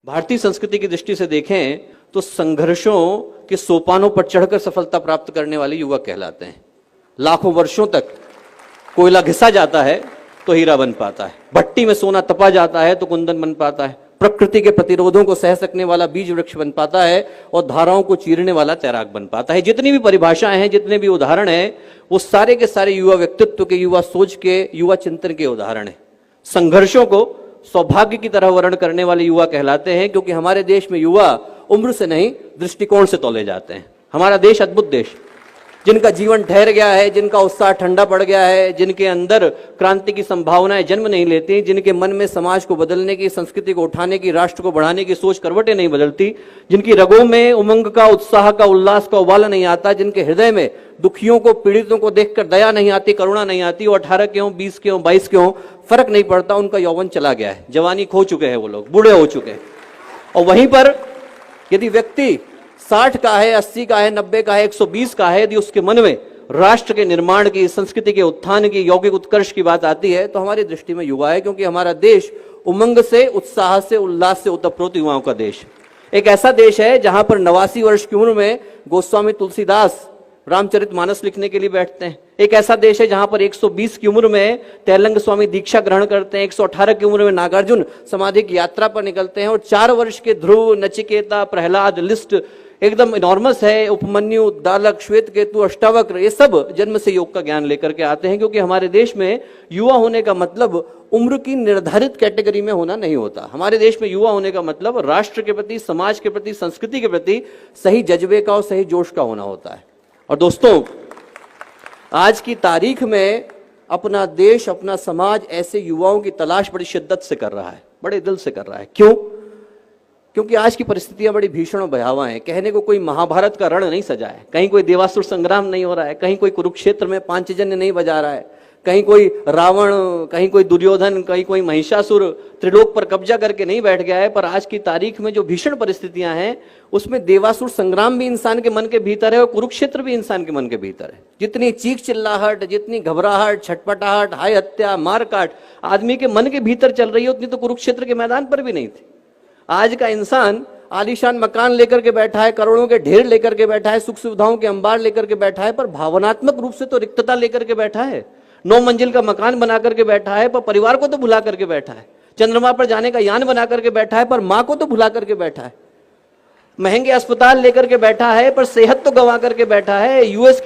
भारतीय संस्कृति की दृष्टि से देखें तो संघर्षों के सोपानों पर चढ़कर सफलता प्राप्त करने वाले युवक कहलाते हैं। लाखों वर्षों तक कोयला घिसा जाता है तो हीरा बन पाता है, भट्टी में सोना तपा जाता है तो कुंदन बन पाता है, प्रकृति के प्रतिरोधों को सह सकने वाला बीज वृक्ष बन पाता है और धाराओं को चीरने वाला तैराक बन पाता है। जितनी भी परिभाषाएं हैं, जितने भी उदाहरण हैं, वो सारे के सारे युवा व्यक्तित्व के, युवा सोच के, युवा चिंतन के उदाहरण हैं। संघर्षों को सौभाग्य की तरह वर्ण करने वाले युवा कहलाते हैं, क्योंकि हमारे देश में युवा उम्र से नहीं दृष्टिकोण से तौले जाते हैं। हमारा देश अद्भुत देश, जिनका जीवन ठहर गया है, जिनका उत्साह ठंडा पड़ गया है, जिनके अंदर क्रांति की संभावनाएं जन्म नहीं लेती, जिनके मन में समाज को बदलने की, संस्कृति को उठाने की, राष्ट्र को बढ़ाने की सोच करवटें नहीं बदलती, जिनकी रगों में उमंग का, उत्साह का, उल्लास का उबाल नहीं आता, जिनके हृदय में दुखियों को, पीड़ितों को देखकर दया नहीं आती, करुणा नहीं आती, वो 18 के हों, 20 के हों, 22 के हों, फर्क नहीं पड़ता, उनका यौवन चला गया है, जवानी खो चुके हैं, वो लोग बूढ़े हो चुके हैं। और वहीं पर यदि व्यक्ति 60 का है, 80 का है, 90 का है, 120 का है, यदि उसके मन में राष्ट्र के निर्माण की, संस्कृति के उत्थान की, यौगिक उत्कर्ष की बात आती है, तो हमारी दृष्टि में युवा है, क्योंकि हमारा देश उमंग से, उत्साह से, उल्लास से ओतप्रोत युवाओं का देश। एक ऐसा देश है जहां पर 89 वर्ष की उम्र में गोस्वामी तुलसीदास रामचरितमानस लिखने के लिए बैठते हैं। एक ऐसा देश है जहां पर 120 की उम्र में तैलंग स्वामी दीक्षा ग्रहण करते हैं, 118 की उम्र में नागार्जुन समाधि की यात्रा पर निकलते हैं, और 4 वर्ष के ध्रुव, नचिकेता, प्रहलाद, लिस्ट एकदम इनॉर्मस है, उपमन्यु, दालक, श्वेतकेतु, अष्टावक्र, ये सब जन्म से योग का ज्ञान लेकर के आते हैं। क्योंकि हमारे देश में युवा होने का मतलब उम्र की निर्धारित कैटेगरी में होना नहीं होता। हमारे देश में युवा होने का मतलब राष्ट्र के प्रति, समाज के प्रति, संस्कृति के प्रति सही जज्बे का और सही जोश का होना होता है। और दोस्तों, आज की तारीख में अपना देश, अपना समाज ऐसे युवाओं की तलाश बड़ी शिद्दत से कर रहा है, बड़े दिल से कर रहा है। क्यों? क्योंकि आज की परिस्थितियां बड़ी भीषण और भयावह हैं। कहने को कोई महाभारत का रण नहीं सजा है, कहीं कोई देवासुर संग्राम नहीं हो रहा है, कहीं कोई कुरुक्षेत्र में पांचजन्य नहीं बजा रहा है, कहीं कोई रावण, कहीं कोई दुर्योधन, कहीं कोई महिषासुर त्रिलोक पर कब्जा करके नहीं बैठ गया है। पर आज की तारीख में जो भीषण परिस्थितियां हैं, उसमें देवासुर संग्राम भी इंसान के मन के भीतर है और कुरुक्षेत्र भी इंसान के मन के भीतर है। जितनी चीख चिल्लाहट, जितनी घबराहट, छटपटाहट, हाय हत्या, मारकाट आदमी के मन के भीतर चल रही है, उतनी तो कुरुक्षेत्र के मैदान पर भी नहीं थी। आज का इंसान आलीशान मकान लेकर के बैठा है, करोड़ों के ढेर लेकर के बैठा है, सुख सुविधाओं के अंबार लेकर के बैठा है, पर भावनात्मक रूप से तो रिक्तता लेकर के बैठा है। 9 मंजिल का मकान बना करके बैठा है, पर परिवार को तो भुला करके बैठा है। चंद्रमा पर जाने का यान बना करके बैठा है, पर मां को तो भुला करके बैठा है। महंगे अस्पताल लेकर के बैठा है, पर सेहत तो गंवा करके बैठा है। यूएस